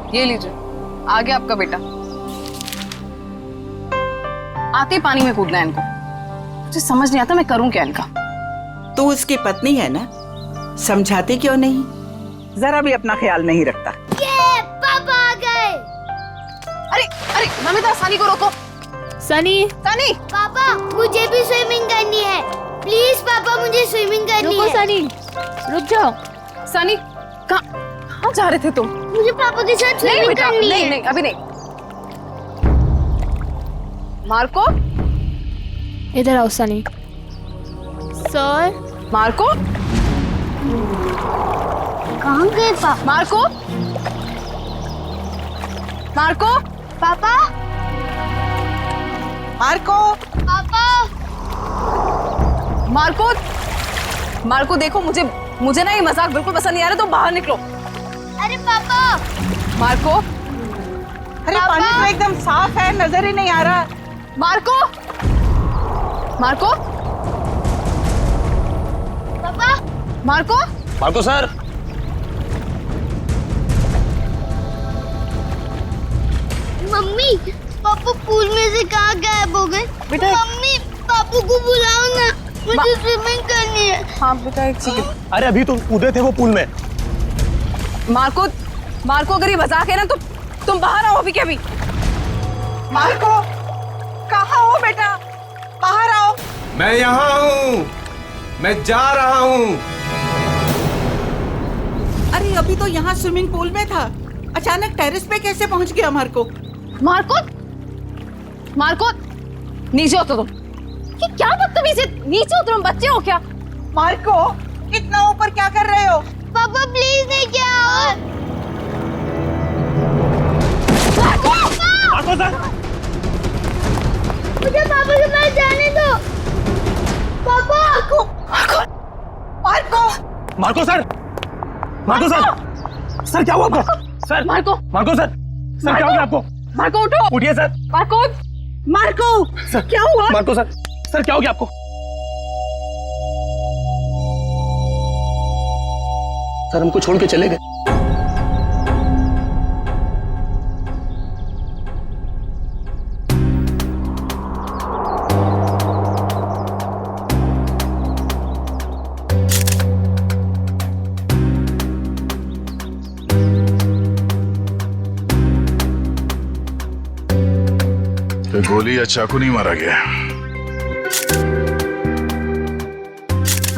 ये लीजिए, आ गया आपका बेटा। आते ही पानी में कूदना है इनको। मुझे समझ नहीं आता मैं करूं क्या इनका। तू उसकी पत्नी है ना, समझाते क्यों नहीं? जरा भी अपना ख्याल नहीं रखता। ये पापा आ गए। अरे अरे नमिता, सनी को रोको। सनी, सनी, पापा मुझे भी स्विमिंग करनी है। प्लीज पापा, मुझे स्विमिंग करनी रुको है। सनी, रुक जाओ। सनी, कहाँ जा रहे थे तुम? मुझे पापा के साथ नहीं स्विमिंग बेटा, करनी नहीं है। नहीं, अभी नहीं। मार्को, इधर आओ सनी। सर, मार्को, कहाँ गए पापा? मार्को, मार्को, पापा, मार्को, पापा, मार्को, मार्को देखो, मुझे ना ये मजाक बिल्कुल पसंद नहीं आ रहा, तो बाहर निकलो। अरे पापा, मार्को, अरे पानी तो एकदम साफ है, नजर ही नहीं आ रहा। मार्को, मार्को, पापा, मार्को, मार्को सर। मम्मी, पापा पूल में से कहाँ गायब हो गए? बेटा, मम्मी, पापू को बुलाओ ना, मुझे स्विमिंग करनी है। हाँ बेटा, एक सेकंड। अरे अभी तो कूदे थे वो पूल में। मार्को, मार्को अगर ये मजाक है ना तो तुम बाहर आओ अभी के अभी। मार्को, कहाँ हो बेटा? बाहर आओ। मैं यहाँ हूँ, मैं जा रहा हूँ। अरे अभी तो यहाँ स्विमिंग पूल में था, अचानक टेरेस पे कैसे पहुँच गया मार्को? मार्को, मार्को, नीचे उतरो तुम। ये क्या बदतमीजी है? नीचे उतरो, बच्चे हो क्या? मार्को, इतना ऊपर क्या कर रहे हो? पापा प्लीज नहीं क्या मार्को, मार्को सर, मुझे पापा के पास जाने दो। पापा, Marco, Marco, Marco sir, Marco sir, sir क्या हुआ आपको? Sir, Marco, Marco sir, sir क्या हो गया आपको? मार्को उठो। उठिए सर। मार्को, मार्को, सर क्या हुआ? मार्को सर, सर क्या हो गया आपको? सर हमको छोड़ के चले गए। तो गोली या चाकू नहीं मारा गया?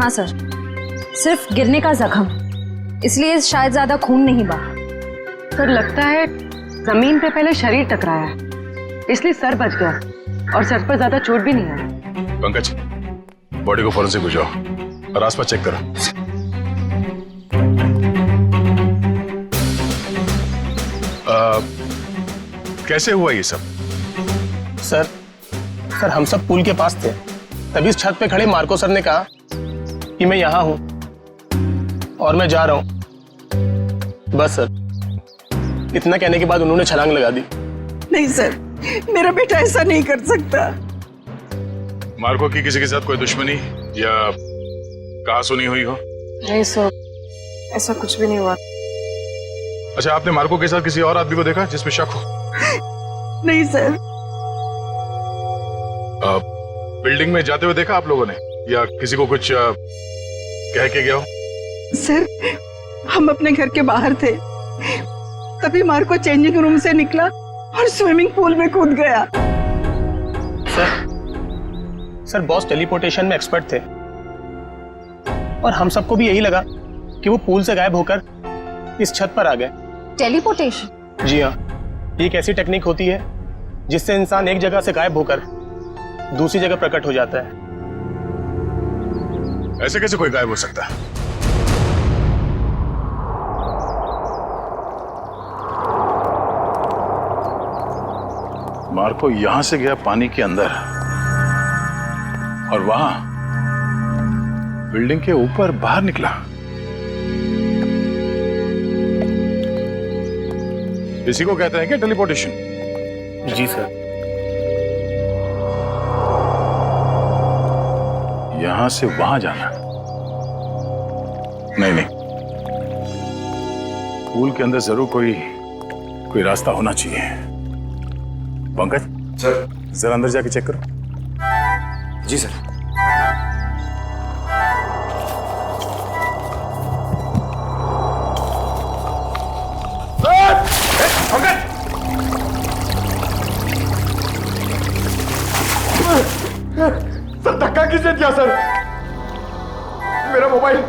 हाँ सर, सिर्फ गिरने का जख्म, इसलिए शायद ज्यादा खून नहीं बहा। सर लगता है जमीन पे पहले शरीर टकराया है, इसलिए सर बच गया और सर पर ज्यादा चोट भी नहीं आई। पंकज, बॉडी को फॉरेंसिक भिजवाओ और आसपास चेक करो। कैसे हुआ ये सब? सर, सर हम सब पुल के पास थे, तभी इस छत पे खड़े मार्को सर ने कहा कि मैं यहाँ हूँ और मैं जा रहा हूँ। बस सर, इतना कहने के बाद उन्होंने छलांग लगा दी। नहीं सर, मेरा बेटा ऐसा नहीं कर सकता। मार्को की किसी के साथ कोई दुश्मनी या कहा सुनी हुई हो? नहीं सर, ऐसा कुछ भी नहीं हुआ। अच्छा, आपने मार्को के साथ किसी और आदमी को देखा जिसमें शक हो? नहीं सर। बिल्डिंग में जाते हुए देखा आप लोगों ने, या किसी को कुछ कह के गया हो? सर, हम अपने घर के बाहर थे, तभी मार्को चेंजिंग रूम से निकला और स्विमिंग पूल में कूद गया। सर बॉस टेलीपोर्टेशन में एक्सपर्ट थे और हम सबको भी यही लगा कि वो पूल से गायब होकर इस छत पर आ गए। टेलीपोर्टेशन? जी हाँ, ये एक ऐसी टेक्निक होती है जिससे इंसान एक जगह से गायब होकर दूसरी जगह प्रकट हो जाता है। ऐसे कैसे कोई गायब हो सकता है? मार्को यहां से गया पानी के अंदर और वहां बिल्डिंग के ऊपर बाहर निकला। इसी को कहते हैं क्या टेलीपोर्टेशन? जी सर। यहां से वहां जाना? नहीं नहीं, पूल के अंदर जरूर कोई कोई रास्ता होना चाहिए। पंकज सर। जरा अंदर जाके चेक करो। जी सर। सर धक्का किसने दिया सर? मेरा मोबाइल।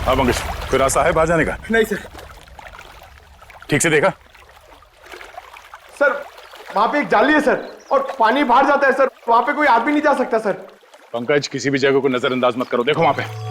हाँ पंकज, कोई रास्ता है बाहर जाने का? नहीं सर। ठीक से देखा? सर वहां पे एक जाली है सर, और पानी बाहर जाता है सर, वहां पे कोई आदमी नहीं जा सकता सर। पंकज, किसी भी जगह को नजरअंदाज मत करो, देखो वहां पे।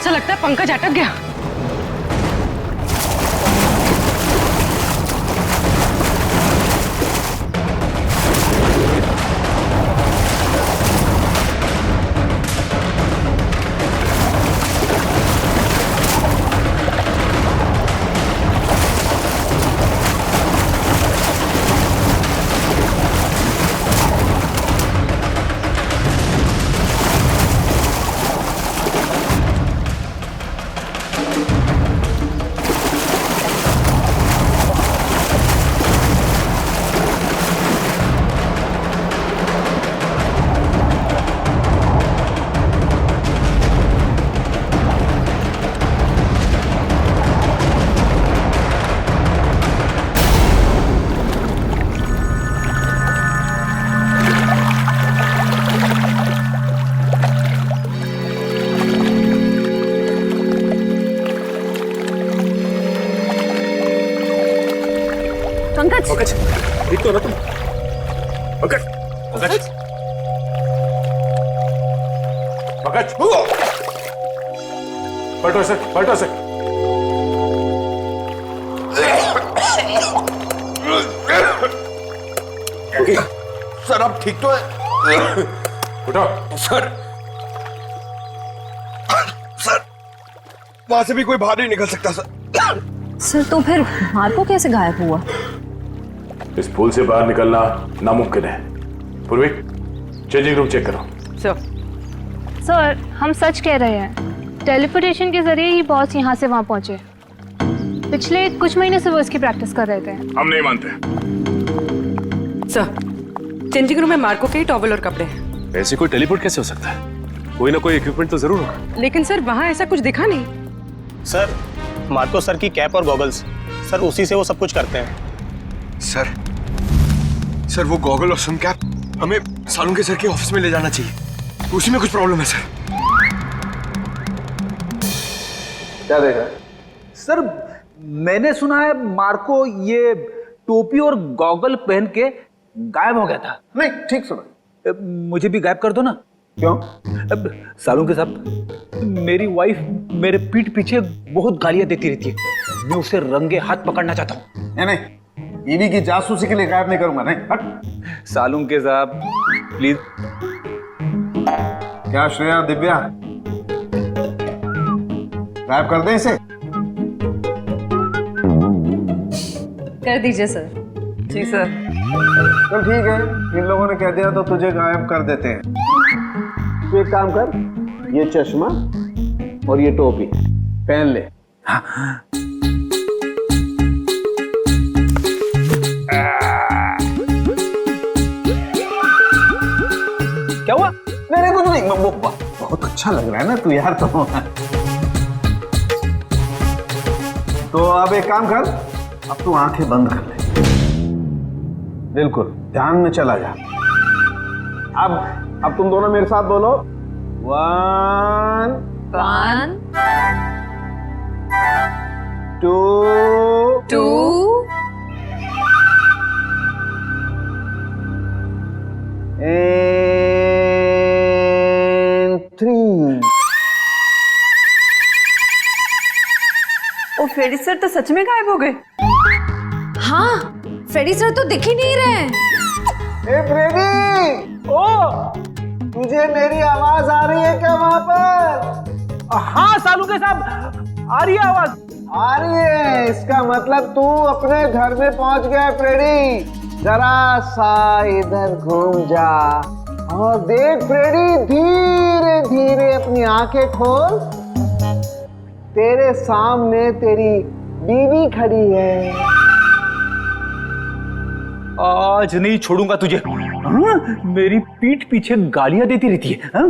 सर लगता है पंकज अटक गया। पंकज, पंकज ठीक तो ना तुम? पंकज, पंकज, पंकज, पलटो सर, पलटो सर। सर अब ठीक तो है? उठो सर। सर वहां से भी कोई बाहर नहीं निकल सकता सर। सर तो फिर मार्को कैसे गायब हुआ? इस पुल से बाहर निकलना नामुमकिन है। पूर्वी, चेंजिंग रूम चेक करो। सर, हम सच कह रहे हैं। टेलीपोर्टेशन के जरिए ही बॉस यहाँ से वहाँ पहुँचे। पिछले कुछ महीने से वो इसकी प्रैक्टिस कर रहे थे। हम नहीं मानते। सर चेंजिंग रूम में मार्को के ही टॉवल और कपड़े हैं। ऐसे कोई टेलीपोर्ट कैसे हो सकता है? कोई ना कोई इक्विपमेंट तो जरूर होगा। लेकिन सर वहाँ ऐसा कुछ दिखा नहीं। सर, मार्को सर की कैप और गॉगल्स, सर उसी से वो सब कुछ करते हैं। सर वो गॉगल और सन कैप हमें सालुंके सर के ऑफिस में ले जाना चाहिए। उसी में कुछ प्रॉब्लम है सर। क्या देख रहा है? सर मैंने सुना है मार्को ये टोपी और गॉगल पहन के गायब हो गया था। नहीं ठीक सुना। मुझे भी गायब कर दो ना। क्यों? सालुंके साहब, मेरी वाइफ मेरे पीठ पीछे बहुत गालियां देती रहती है। मैं उसे रंगे हाथ पकड़ना चाहता हूँ। नहीं, बीवी की जासूसी के लिए गायब नहीं करूंगा। नहीं हट। सालुंके साहब प्लीज। क्या श्रेया, दिव्या, गायब कर दें इसे? कर दीजिए सर। जी सर। चल ठीक है, इन लोगों ने कह दिया तो तुझे गायब कर देते हैं। तू एक काम कर, ये चश्मा और ये टोपी पहन ले। क्या हुआ? नहीं कुछ नहीं, बहुत अच्छा लग रहा है ना तू यार तो अब एक काम कर, अब तू आंखें बंद कर ले, बिल्कुल ध्यान में चला जा। अब तुम दोनों मेरे साथ बोलो, 1 2 and 3। ओ फ्रेडी सर तो सच में गायब हो गए। हाँ, फ्रेडी सर तो दिख ही नहीं रहे हैं। ए फ्रेडी, ओ तुझे मेरी आवाज आ रही है क्या वहां पर? हाँ सालू के साहब, आ रही है आवाज। आ रही है, इसका मतलब तू अपने घर में पहुंच गया फ्रेडी। जरा सा इधर घूम जा और देख फ्रेडी, धीरे धीरे अपनी आंखें खोल, तेरे सामने तेरी बीवी खड़ी है। आज नहीं छोड़ूंगा तुझे। हाँ? मेरी पीठ पीछे गालियां देती रहती है। हाँ?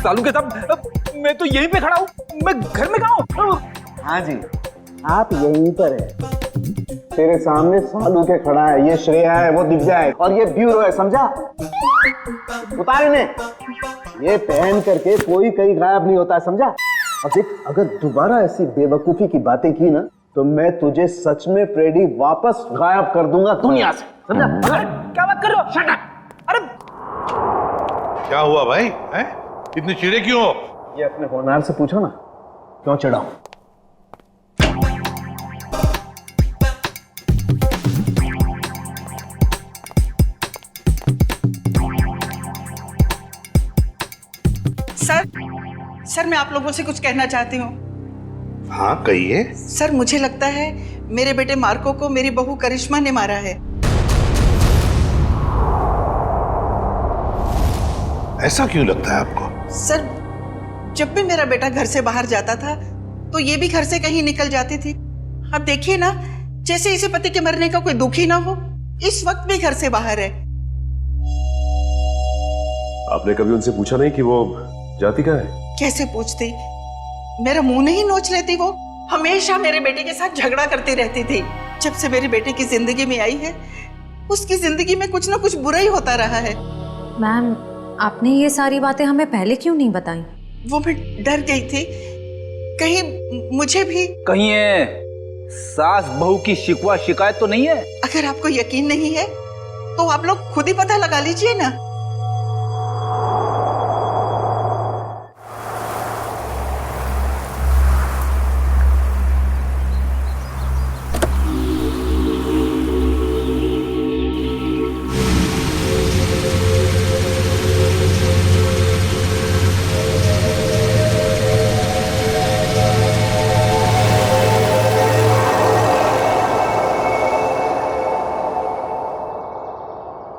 सालू के साहब, मैं तो यहीं पे खड़ा हूँ, मैं घर में कहाँ हूँ? हाँ जी, आप यहीं पर है, तेरे सामने सालू के खड़ा है। ये श्रेया है, वो दिव्या है, और ये ब्यूरो है, समझा? उतार इन्हें। ये पहन करके कोई कहीं गायब नहीं होता है, समझा? और देख, अगर दोबारा ऐसी बेवकूफी की बातें की ना, तो मैं तुझे सच में फ्रेडी वापस गायब कर दूंगा दुनिया से, समझा? क्या बात कर रहे हो? Shut up! अरे क्या हुआ भाई? हैं? इतने चिड़े क्यों हो? ये अपने होनहार से पूछो ना, क्यों चिढ़ा हूं? सर मैं आप लोगों से कुछ कहना चाहती हूँ। हाँ कहिए। सर मुझे लगता है मेरे बेटे मार्को को मेरी बहू करिश्मा ने मारा है। ऐसा क्यों लगता है आपको? सर जब भी मेरा बेटा घर से बाहर जाता था तो ये भी घर से कहीं निकल जाती थी। अब देखिए ना, जैसे इसे पति के मरने का कोई दुख ही ना हो, इस वक्त भी घर से बाहर है। आपने कभी उनसे पूछा नहीं कि वो जाती कहाँ है? कैसे पूछती, मेरा मुंह नहीं नोच लेती। वो हमेशा मेरे बेटे के साथ झगड़ा करती रहती थी। जब से मेरे बेटे की जिंदगी में आई है, उसकी जिंदगी में कुछ ना कुछ बुरा ही होता रहा है। मैम, आपने ये सारी बातें हमें पहले क्यों नहीं बताई? वो मैं डर गई थी, कहीं मुझे भी कहीं है सास बहू की शिकवा शिकायत तो नहीं है? अगर आपको यकीन नहीं है तो आप लोग खुद ही पता लगा लीजिए ना।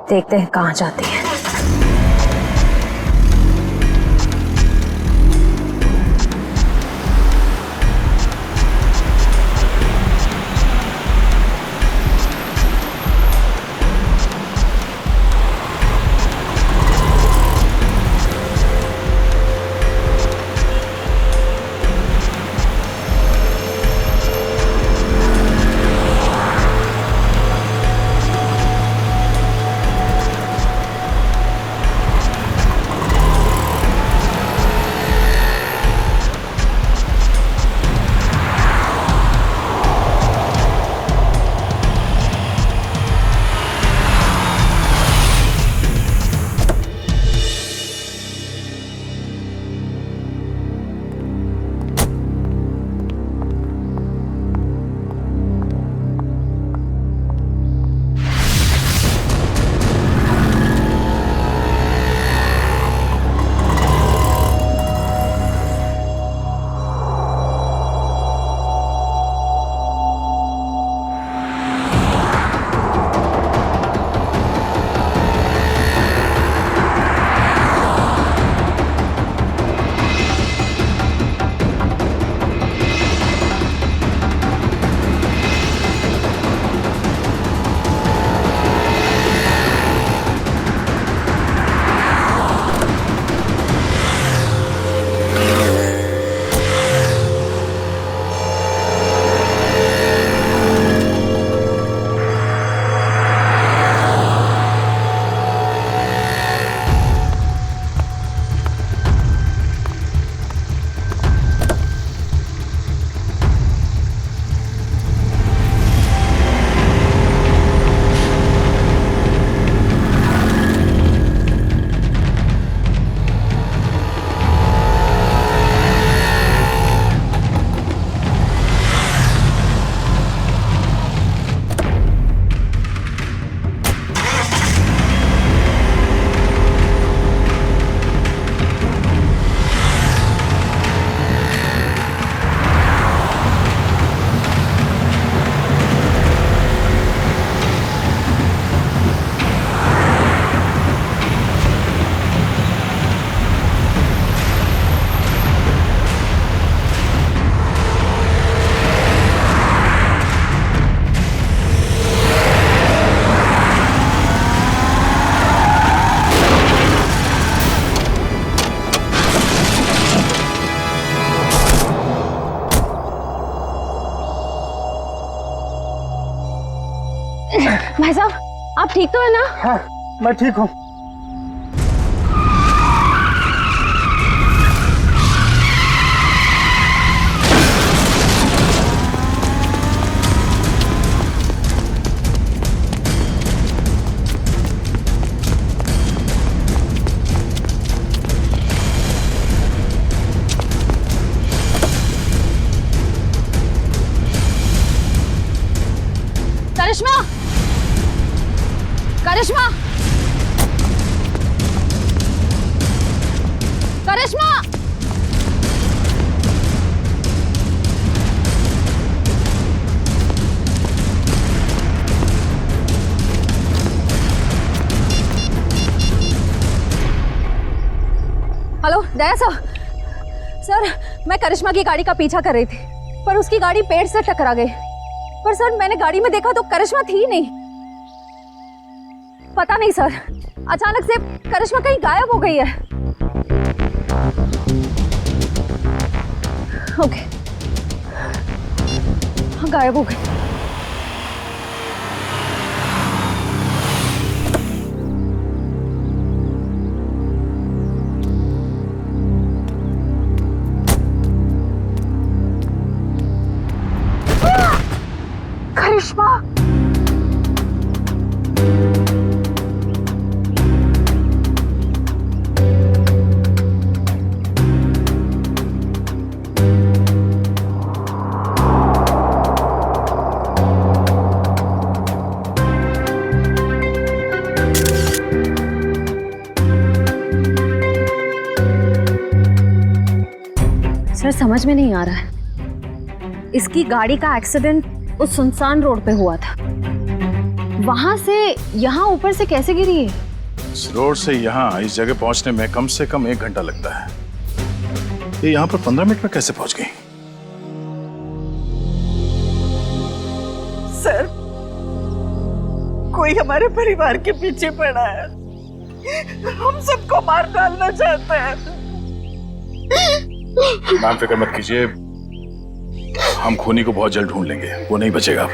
देखते हैं कहाँ जाती है। भाई साहब, आप ठीक तो है ना? हाँ, मैं ठीक हूँ। करिश्मा, करिश्मा, करिश्मा, हेलो दया सर, मैं करिश्मा की गाड़ी का पीछा कर रही थी, पर उसकी गाड़ी पेड़ से टकरा गई। पर सर, मैंने गाड़ी में देखा तो करिश्मा थी नहीं। पता नहीं सर, अचानक से करिश्मा कहीं गायब हो गई है। ओके, हाँ, गायब हो गई। करिश्मा, सर समझ में नहीं आ रहा है। इसकी गाड़ी का एक्सीडेंट उस सुनसान रोड पे हुआ था, वहां से यहाँ ऊपर से कैसे गिरी है? इस रोड से यहाँ इस जगह पहुंचने में कम से कम 1 घंटा लगता है। ये यहाँ पर 15 मिनट में कैसे पहुंच गई? सर, कोई हमारे परिवार के पीछे पड़ा है, हम सबको मार डालना चाहता है। मैम फिक्र मत कीजिए, हम खूनी को बहुत जल्द ढूंढ लेंगे, वो नहीं बचेगा।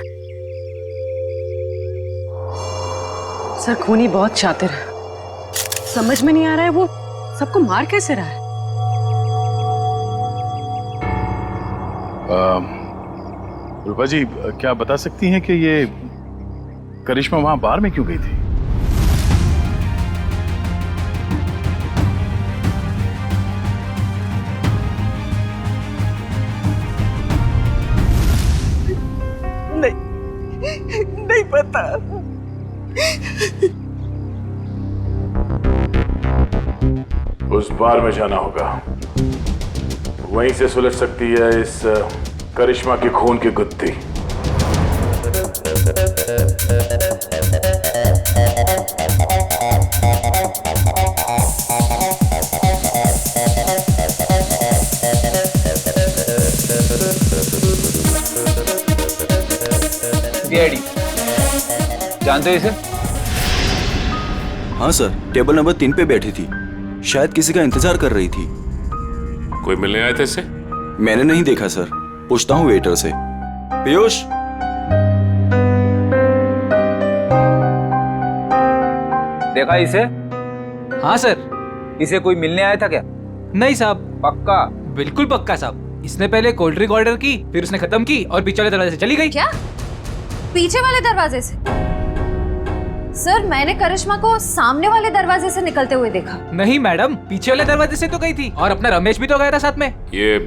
सर खूनी बहुत शातिर है, समझ में नहीं आ रहा है वो सबको मार कैसे रहा है। रूपा जी, क्या बता सकती हैं कि ये करिश्मा वहां बार में क्यों गई थी? नहीं पता। उस बार में जाना होगा, वहीं से सुलझ सकती है इस करिश्मा की खून की गुत्थी। डैडी जानते हो इसे? हाँ सर, टेबल नंबर 3 पे बैठी थी, शायद किसी का इंतजार कर रही थी। कोई मिलने आए थे इससे? मैंने नहीं देखा सर, पूछता हूँ वेटर से। पीयूष, देखा इसे? हाँ सर, इसे कोई मिलने आया था क्या? नहीं साहब। पक्का? बिल्कुल पक्का साहब। इसने पहले कोल्ड ड्रिंक ऑर्डर की, फिर उसने खत्म की और पीछे वाले दरवाजे से चली गई। क्या? पीछे वाले दरवाजे से? सर, मैंने करिश्मा को सामने वाले दरवाजे से निकलते हुए देखा। नहीं मैडम, पीछे वाले दरवाजे से तो गई थी, और अपना रमेश भी तो गया था साथ में। ये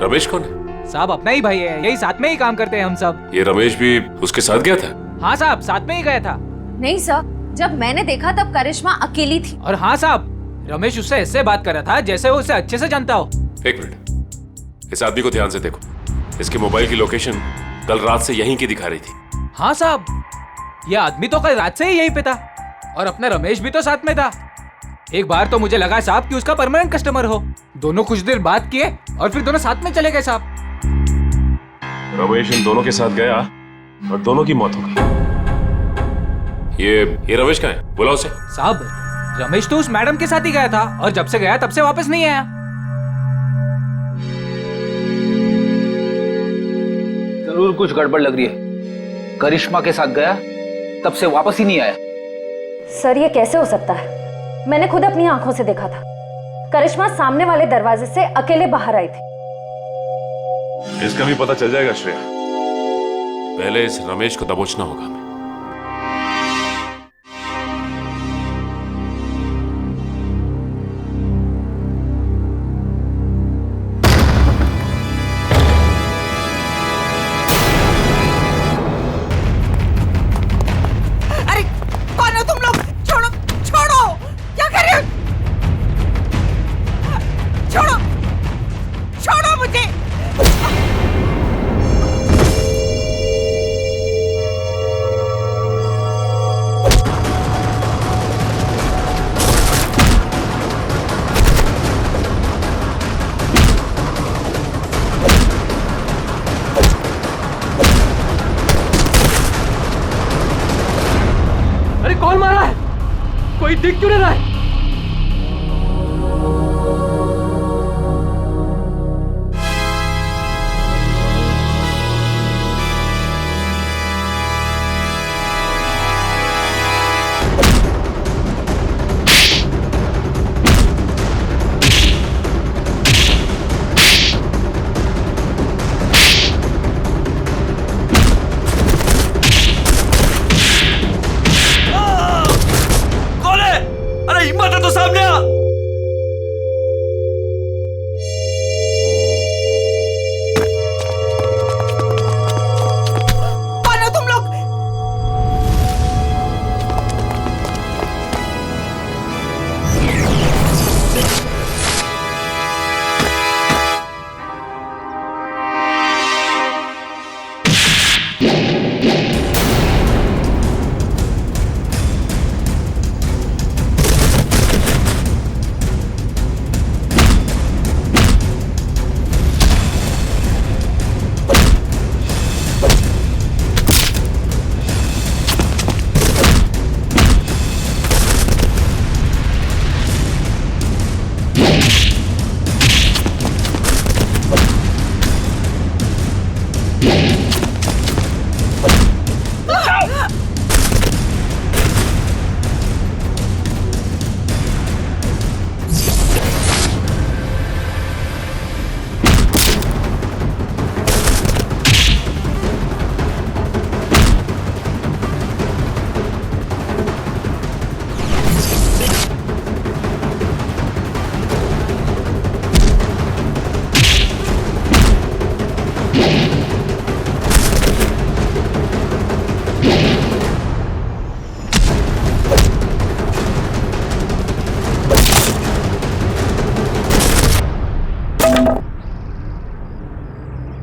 रमेश कौन है? साहब अपना ही भाई है, यही साथ में ही काम करते हैं हम सब। ये रमेश भी उसके साथ गया था? हाँ साहब, साथ में ही गया था। नहीं सर, जब मैंने देखा तब करिश्मा अकेली थी। और हाँ साहब, रमेश उससे ऐसे बात कर रहा था जैसे वो उसे अच्छे से जानता हो। 1 मिनट, इस आदमी को ध्यान से देखो। इसके मोबाइल की लोकेशन कल रात से यहीं की दिखा रही थी। हाँ साहब, ये आदमी तो कल रात से ही यहीं पे था, और अपना रमेश भी तो साथ में था। एक बार तो मुझे लगा साहब कि उसका परमानेंट कस्टमर हो। दोनों कुछ देर बात किए और फिर दोनों साथ में चले गए साहब। रमेश इन दोनों के साथ गया और दोनों की मौत हो गई। ये रमेश कहाँ है? बुलाओ उसे। साहब, रमेश तो उस मैडम के साथ ही गया था, और जब से गया तब से वापस नहीं आया। जरूर कुछ गड़बड़ लग रही है। करिश्मा के साथ गया तब से वापस ही नहीं आया। सर ये कैसे हो सकता है? मैंने खुद अपनी आंखों से देखा था। करिश्मा सामने वाले दरवाजे से अकेले बाहर आई थी। इसका भी पता चल जाएगा श्रेया। पहले इस रमेश को दबोचना होगा हमें। अरे कौन हो तुम लोग? छोड़ो छोड़ो, क्या कर रहे हो? छोड़ो छोड़ो मुझे। अरे कौन मारा है? कोई दिख क्यों नहीं रहा है?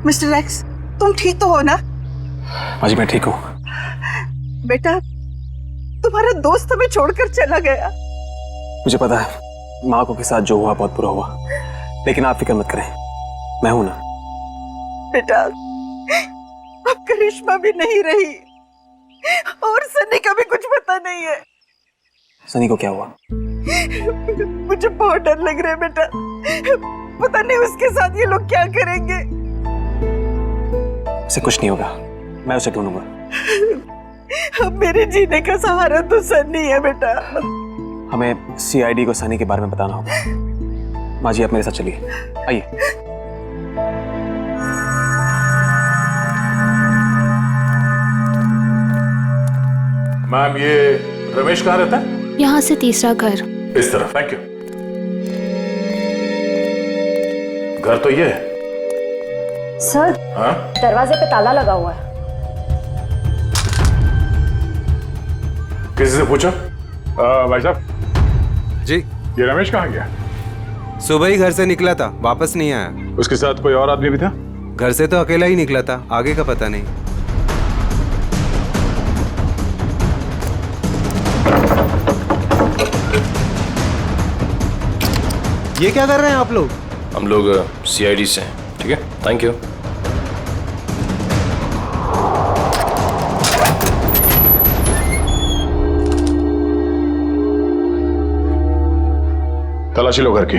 मिस्टर एक्स, तुम ठीक तो हो ना? हाँ जी मैं ठीक हूँ। बेटा, तुम्हारा दोस्त हमें छोड़कर चला गया। मुझे पता है माँ को के साथ जो हुआ बहुत बुरा हुआ, लेकिन आप फिक्र मत करें, मैं हूं ना। बेटा, अब करिश्मा भी नहीं रही और सनी का भी कुछ पता नहीं है। सनी को क्या हुआ? मुझे बहुत डर लग रहा है बेटा, पता नहीं उसके साथ ये लोग क्या करेंगे। उसे कुछ नहीं होगा, मैं उसे ढूंढूंगा। अब मेरे जीने का सहारा तो सनी है बेटा। हमें सीआईडी को सनी के बारे में बताना होगा। माँ जी आप मेरे साथ चलिए, आइए। मैम ये रमेश कहाँ रहता है? यहाँ से तीसरा घर। इस तरफ। Thank you. घर तो ये है। सर हाँ? दरवाजे पे ताला लगा हुआ है। किसी से पूछा? भाई साहब जी, ये रमेश कहाँ गया? सुबह ही घर से निकला था, वापस नहीं आया। उसके साथ कोई और आदमी भी था? घर से तो अकेला ही निकला था, आगे का पता नहीं। ये क्या कर रहे हैं आप लोग? हम लोग सीआईडी से हैं। ठीक है, थैंक यू। तलाशी लो घर की।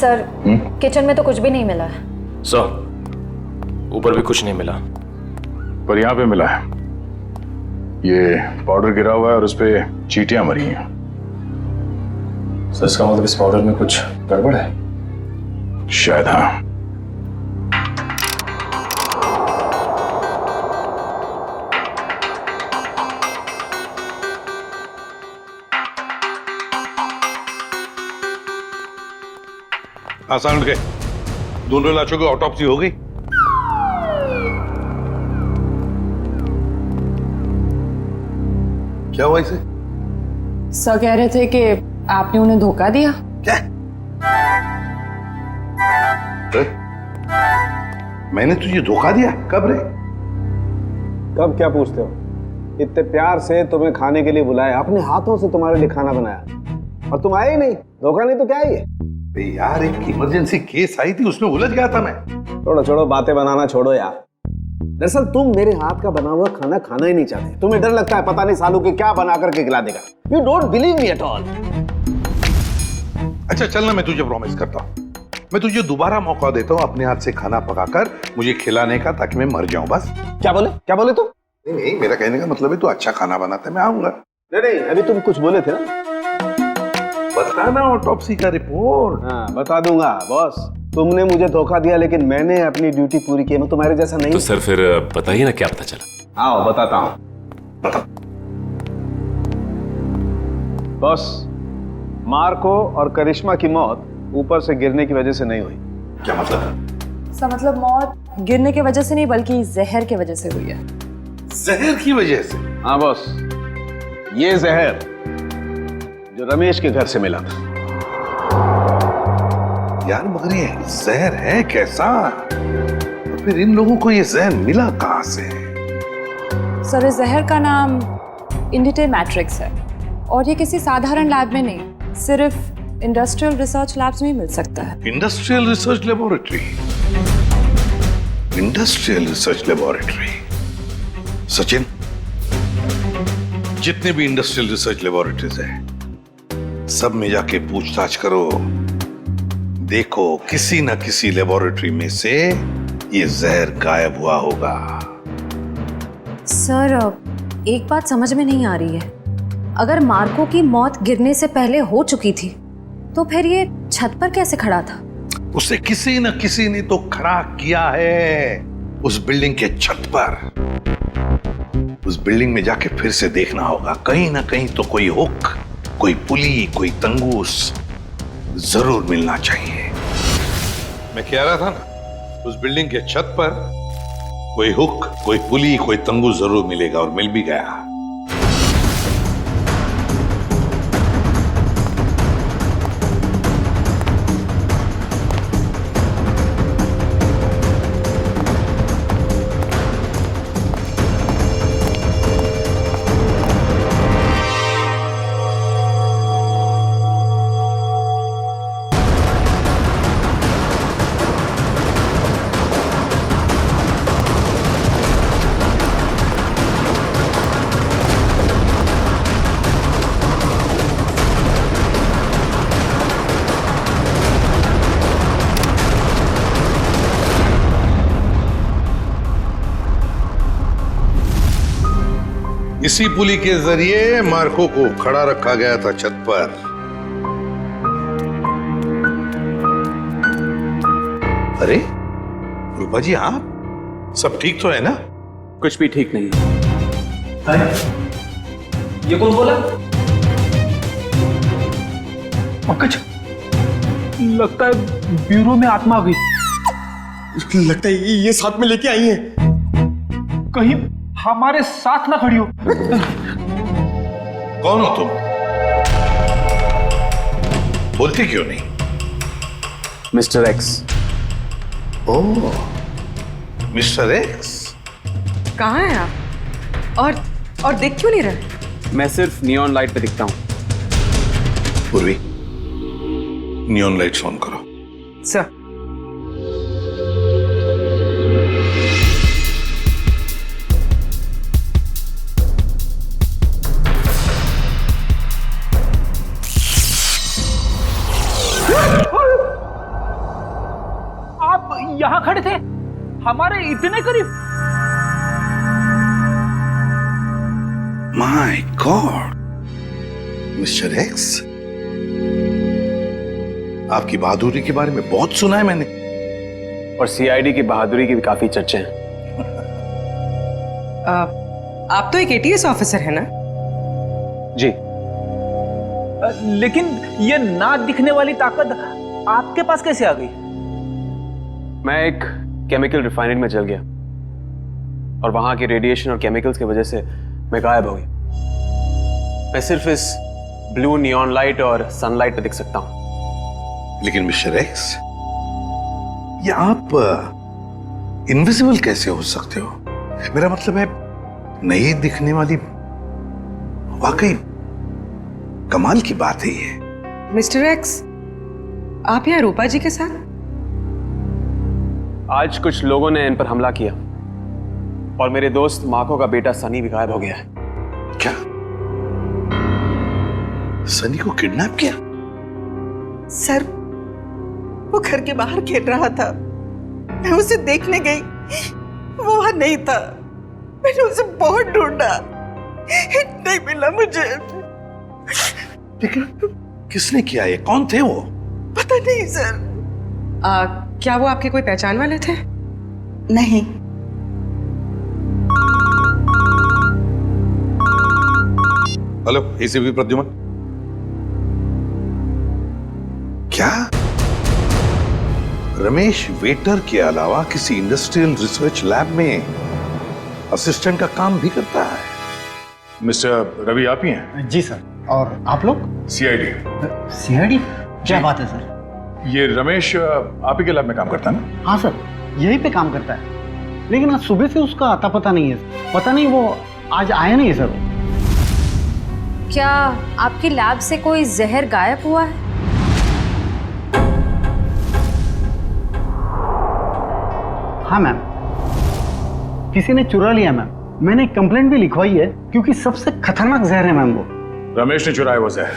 सर किचन में तो कुछ भी नहीं मिला है। सर ऊपर भी कुछ नहीं मिला, पर यहाँ पे मिला है। ये पाउडर गिरा हुआ है और उस पे चींटियां मरी हैं। सर इसका मतलब इस पाउडर में कुछ गड़बड़ है? शायद हाँ। आसान उठ गए, दोनों लाशों की ऑटोप्सी हो गई। क्या हुआ इसे? सर कह रहे थे कि आपने उन्हें धोखा दिया। क्या? मैंने तुझे धोखा दिया? कब रे? कब क्या पूछते हो? इतने प्यार से तुम्हें खाने के लिए बुलाया, अपने हाथों से तुम्हारे लिए खाना बनाया और तुम आए ही नहीं। धोखा नहीं तो क्या है ये? यार एक इमरजेंसी केस आई थी, उसमें उलझ गया था मैं। छोड़ो छोड़ो, बातें बनाना छोड़ो यार। दरअसल तुम मेरे हाथ का बना हुआ खाना खाना ही नहीं चाहते। तुम्हें डर लगता है पता नहीं सालू के क्या बना करके खिला देगा। You don't believe me at all. अच्छा चल ना, मैं तुझे प्रॉमिस करता हूँ, मैं तुझे दोबारा मौका देता हूँ अपने हाथ से खाना पकाकर मुझे खिलाने का, ताकि मैं मर जाऊं बस। क्या बोले तुम? नहीं, मेरा कहने का मतलब है तू अच्छा खाना बनाता है, मैं आऊंगा। नहीं, अभी तुम कुछ बोले थे ना। बताना ऑटोप्सी का रिपोर्ट। हाँ बता दूंगा बॉस। तुमने मुझे धोखा दिया लेकिन मैंने अपनी ड्यूटी पूरी की। मैं तुम्हारे जैसा नहीं। तो सर फिर बताइए ना क्या पता चला। आओ बताता हूँ। बॉस, मार्को और करिश्मा की मौत ऊपर से गिरने की वजह से नहीं हुई। क्या मतलब? इसका मतलब मौत गिरने की वजह से नहीं बल्कि जहर की वजह से हुई है। जहर की वजह से? हाँ बॉस, ये जहर जो रमेश के घर से मिला था। यार मगर ये जहर है कैसा? तो फिर इन लोगों को ये जहर मिला कहां से? सर इस जहर का नाम इंडिटे मैट्रिक्स है और ये किसी साधारण लैब में नहीं, सिर्फ इंडस्ट्रियल रिसर्च लैब्स में ही मिल सकता है। Industrial research laboratory? Industrial research laboratory? Sachin, जितने भी इंडस्ट्रियल रिसर्च लेबोरेटरीज हैं सब में जाके पूछताछ करो। देखो किसी न किसी लेबोरेटरी में से ये जहर गायब हुआ होगा। सर एक बात समझ में नहीं आ रही है, अगर मार्को की मौत गिरने से पहले हो चुकी थी तो फिर ये छत पर कैसे खड़ा था? उसे किसी न किसी ने तो खड़ा किया है उस बिल्डिंग के छत पर। उस बिल्डिंग में जाके फिर से देखना होगा, कहीं ना कहीं तो कोई हुक, कोई पुली, कोई तंगूस जरूर मिलना चाहिए। मैं कह रहा था ना, उस बिल्डिंग के छत पर कोई हुक, कोई पुली, कोई तंगूस जरूर मिलेगा, और मिल भी गया। इसी पुली के जरिए मार्को को खड़ा रखा गया था छत पर। अरे रूपा जी, आप सब ठीक तो है ना? कुछ भी ठीक नहीं है। ये कौन बोला? पंकज, लगता है ब्यूरो में आत्मा आ गई। लगता है ये साथ में लेके आई हैं। कहीं हमारे साथ ना खड़ी हो। कौन हो तुम? बोलते क्यों नहीं? Mister X. Oh, mister X. कहाँ हैं आप? और दिख क्यों नहीं रहे? मैं सिर्फ नियॉन लाइट पे दिखता हूँ। पूर्वी, नियॉन लाइट ऑन करो। सर। खड़े थे, हमारे इतने करीब। माय गॉड मिस्टर एक्स, आपकी बहादुरी के बारे में बहुत सुना है मैंने, और सीआईडी की बहादुरी की भी काफी चर्चे हैं। आप तो एक एटीएस ऑफिसर है ना? जी। लेकिन ये ना दिखने वाली ताकत आपके पास कैसे आ गई? मैं एक केमिकल रिफाइनरी में चल गया और वहां के रेडिएशन और केमिकल्स की वजह से मैं गायब हो गया। मैं सिर्फ इस ब्लू नियॉन लाइट और सनलाइट पे दिख सकता हूं। लेकिन मिस्टर एक्स, ये आप इनविजिबल कैसे हो सकते हो? मेरा मतलब है नहीं दिखने वाली, वाकई कमाल की बात है ये। मिस्टर एक्स, आप यहाँ रूपा जी के साथ? आज कुछ लोगों ने इन पर हमला किया और मेरे दोस्त मार्को का बेटा सनी भी गायब हो गया है। क्या? सनी को किडनैप किया? सर, वो घर के बाहर खेल रहा था, मैं उसे देखने गई, वो वहां नहीं था। मैंने उसे बहुत ढूंढा, नहीं मिला मुझे। लेकिन किसने किया ये? कौन थे वो? पता नहीं सर। क्या वो आपके कोई पहचान वाले थे? नहीं। Hello, ACP Pradyuman. क्या रमेश वेटर के अलावा किसी इंडस्ट्रियल रिसर्च लैब में असिस्टेंट का काम भी करता है? मिस्टर रवि आप ही हैं? जी सर। और आप लोग? सीआईडी। सीआईडी? क्या बात है सर? ये रमेश आप ही के लैब में काम करता है ना? हाँ सर, यहीं पे काम करता है, लेकिन आज सुबह से उसका आता पता नहीं है। पता नहीं वो आज आया नहीं है सर। क्या आपकी लैब से कोई जहर गायब हुआ है? हाँ मैम, किसी ने चुरा लिया मैम। मैंने कंप्लेंट भी लिखवाई है, क्योंकि सबसे खतरनाक जहर है मैम वो। रमेश ने चुराया वो जहर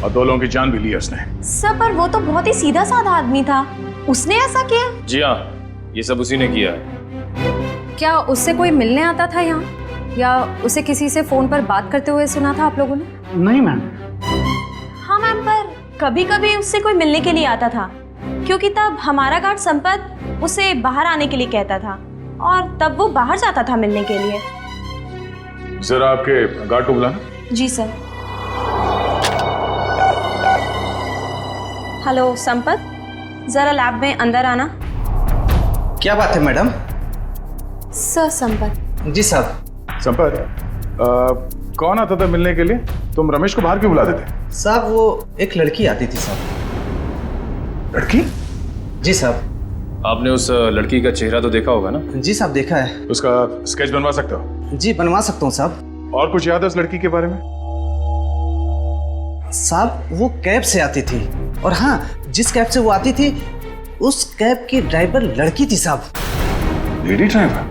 और 2 लोगों की जान भी ली है उसने। सर, पर वो तो बहुत ही सीधा साधा आदमी था, उसने ऐसा किया? जी हाँ, ये सब उसी ने किया है। क्या उससे कोई मिलने आता था यहाँ, या उसे किसी से फोन पर बात करते हुए सुना था आप लोगों ने? नहीं मैम। हाँ मैम, पर कभी कभी उससे कोई मिलने के लिए आता था, क्योंकि तब हमारा गार्ड संपत उसे बाहर आने के लिए कहता था और तब वो बाहर जाता था मिलने के लिए। जरा आपके गार्ड को बुलाना। जी सर। हेलो संपत, जरा लैब में अंदर आना। क्या बात है मैडम? सर संपत। जी साहब। संपत, कौन आता था मिलने के लिए? तुम रमेश को बाहर क्यों बुला देते? साहब, वो एक लड़की आती थी साहब। लड़की? जी साहब। आपने उस लड़की का चेहरा तो देखा होगा ना? जी साहब, देखा है। उसका स्केच बनवा सकते हो? जी बनवा सकता हूँ साहब। और कुछ याद है उस लड़की के बारे में? साहब, वो कैब से आती थी, और हाँ, जिस कैब से वो आती थी उस कैब की ड्राइवर लड़की थी साहब। Lady driver?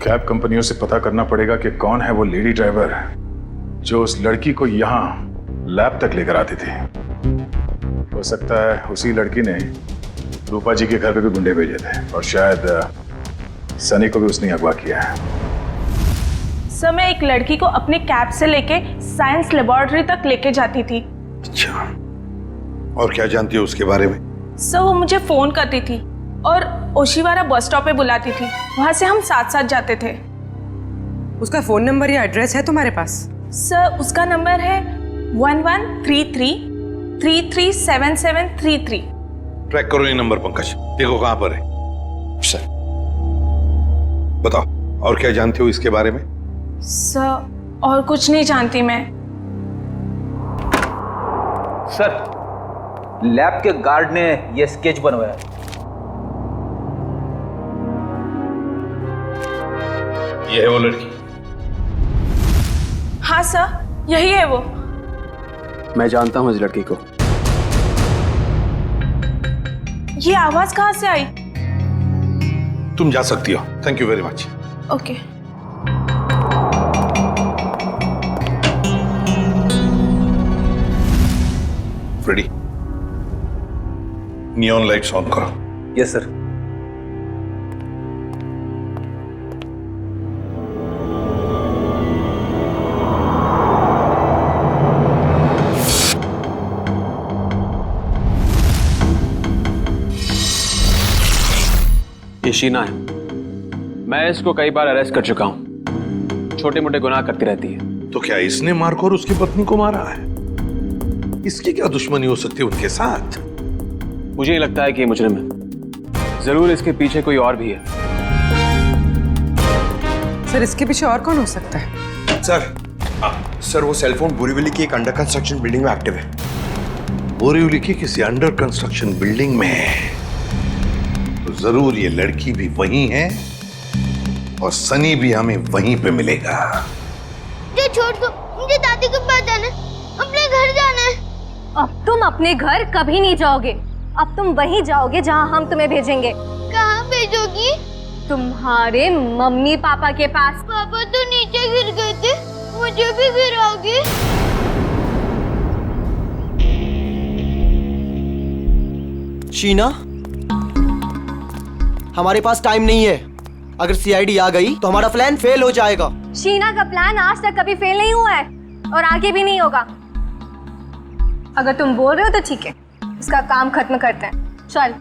कैब कंपनियों से पता करना पड़ेगा कि कौन है वो लेडी ड्राइवर जो उस लड़की को यहाँ लैब तक लेकर आती थी। हो सकता है उसी लड़की ने रूपा जी के घर पे भी गुंडे भेजे थे, और शायद सनी को भी उसने अगवा किया है। सर, मैं एक लड़की को अपने कैब से लेके साइंस लेबोरेटरी तक लेके जाती थी। अच्छा, और क्या जानती हो उसके बारे में? सर, वो मुझे फोन करती थी और ओशिवारा बस स्टॉप पे बुलाती थी, वहां से हम साथ साथ जाते थे। उसका फोन नंबर या एड्रेस है तुम्हारे पास? सर, उसका नंबर है 1133337733। ट्रैक करो ये नंबर पंकज, देखो कहां पर है। सर बताओ, और क्या जानते हो इसके बारे में? सर, और कुछ नहीं जानती मैं। सर, लैब के गार्ड ने ये स्केच बनवाया। ये है वो लड़की? हाँ सर, यही है वो। मैं जानता हूँ इस लड़की को। ये आवाज कहाँ से आई? तुम जा सकती हो। Thank you very much. Okay. Freddie, neon lights on करो। Yes sir. ये शीना है। मैं इसको कई बार अरेस्ट कर चुका हूं। छोटे मोटे गुनाह करती रहती है। तो क्या इसने मार्को और उसकी पत्नी को मारा है? इसकी क्या दुश्मनी हो सकती है उनके साथ? मुझे ये लगता है कि ये मुजरिम है। जरूर इसके पीछे कोई और भी है। सर इसके पीछे और कौन हो सकता है? सर वो सेलफोन बोरीवली की एक अंडर कंस्ट्रक्शन बिल्डिंग में एक्टिव है। बोरीवली की किसी अंडर कंस्ट्रक्शन बिल्डिंग में है तो जरूर ये लड़की भी वहीं है और सनी भी हमें वहीं पे मिलेगा। मुझे छोड़ दो, मुझे दादी के पास जाना है, अपने घर जाना है। अब तुम अपने घर कभी नहीं जाओगे। अब तुम वहीं जाओगे जहां हम तुम्हें भेजेंगे। कहाँ भेजोगी? तुम्हारे मम्मी पापा के पास। पापा तो नीचे गिर गए थे, मुझे भी गिराओगे? शीना, हमारे पास टाइम नहीं है। अगर सीआईडी आ गई तो हमारा प्लान फेल हो जाएगा। शीना का प्लान आज तक कभी फेल नहीं हुआ है और आगे भी नहीं होगा। अगर तुम बोल रहे हो तो ठीक है, इसका काम खत्म करते हैं। चल।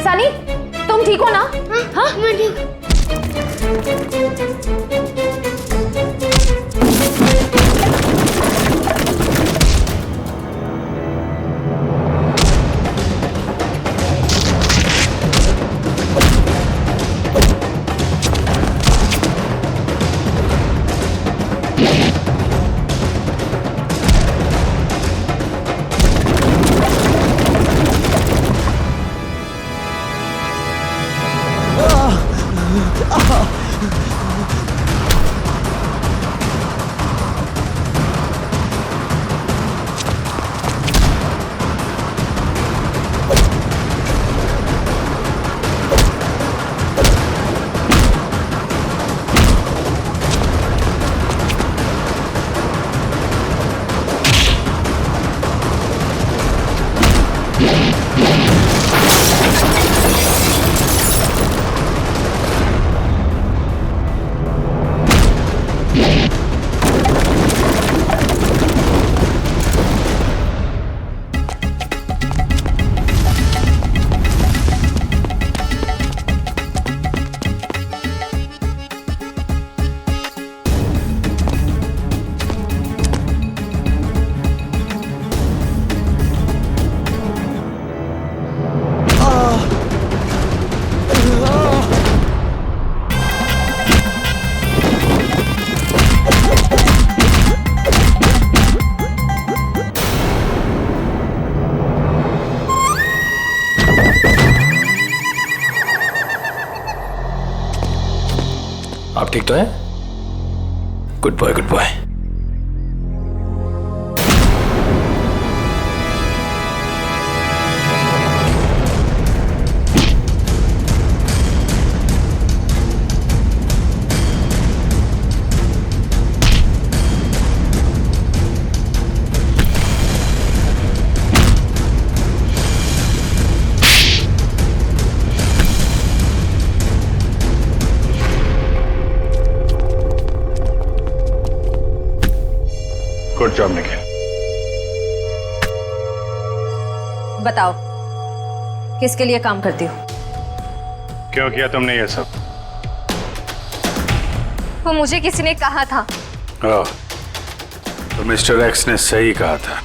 सनी, तुम ठीक हो ना? हाँ, मैं ठीक। आप ठीक तो हैं? Good boy, good boy. Good job Nikhil. बताओ, किसके लिए काम करती हो? क्यों किया तुमने ये सब? वो मुझे किसी ने कहा था। ओह, तो मिस्टर एक्स ने सही कहा था।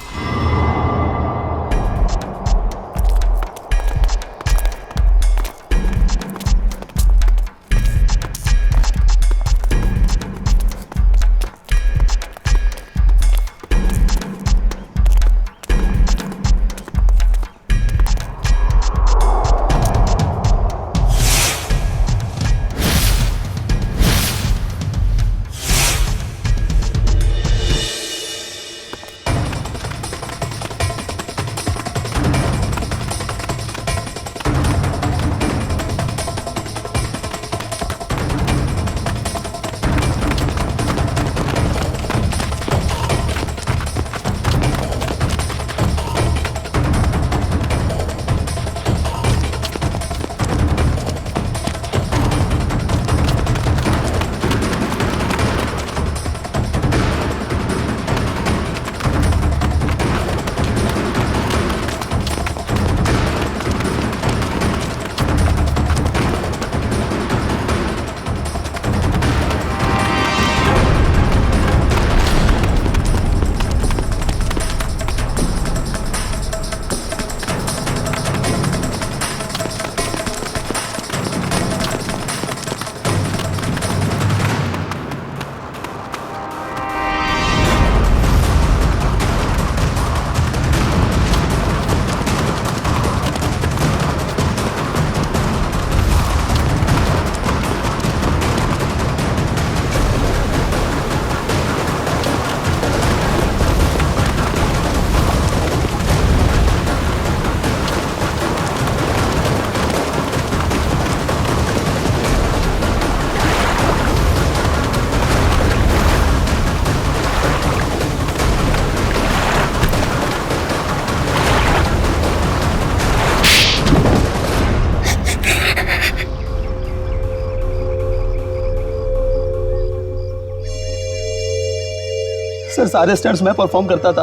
सर सारे स्टंट्स मैं परफॉर्म करता था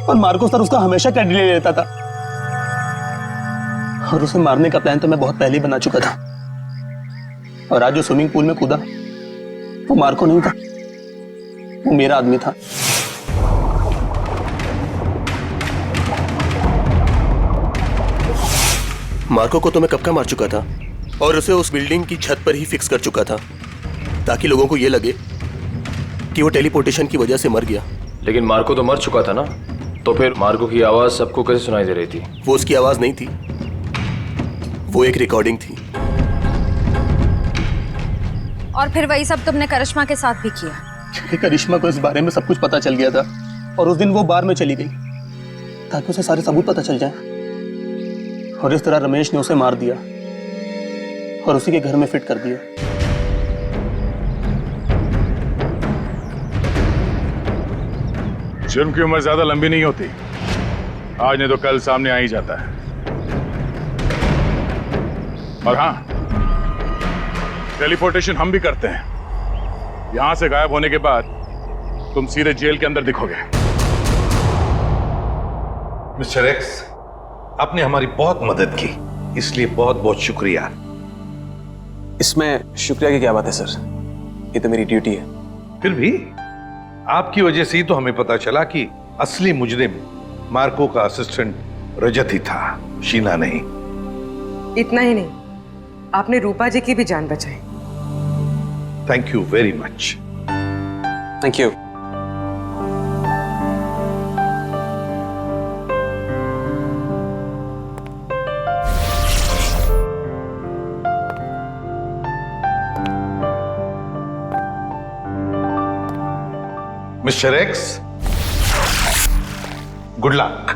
और मार्को सर उसका हमेशा क्रेडिट ले लेता था। और उसे मारने का प्लान तो मैं बहुत पहले ही बना चुका था। और आज जो स्विमिंग पूल में कूदा वो मार्को नहीं था, वो मेरा आदमी था। मार्को को तो मैं कब का मार चुका था और उसे उस बिल्डिंग की छत पर ही फिक्स कर चुका था ताकि लोगों को यह लगे कि वो टेलीपोर्टेशन की वजह से मर गया। लेकिन मार्को तो मर चुका था ना, तो फिर मार्को की आवाज सबको कैसे सुनाई दे रही थी? वो उसकी आवाज नहीं थी, वो एक रिकॉर्डिंग थी। और फिर वही सब तुमने करिश्मा के साथ भी किया? क्योंकि करिश्मा को इस बारे में सब कुछ पता चल गया था और उस दिन वो बार में चली गई ताकि उसे सारे सबूत पता चल जाए। और इस तरह रमेश ने उसे मार दिया और उसी के घर में फिट कर दिया। जुर्म की उम्र ज्यादा लंबी नहीं होती, आज नहीं तो कल सामने आ ही जाता है। और हाँ, टेलीपोर्टेशन हम भी करते हैं। यहां से गायब होने के बाद तुम सीधे जेल के अंदर दिखोगे। मिस्टर एक्स, आपने हमारी बहुत मदद की, इसलिए बहुत बहुत शुक्रिया। इसमें शुक्रिया की क्या बात है सर, ये तो मेरी ड्यूटी है। फिर भी आपकी वजह से ही तो हमें पता चला कि असली मुजरिम मार्को का असिस्टेंट रजत ही था, शीना नहीं। इतना ही नहीं, आपने रूपा जी की भी जान बचाई। Thank you very much. Thank you. Mister x, good luck.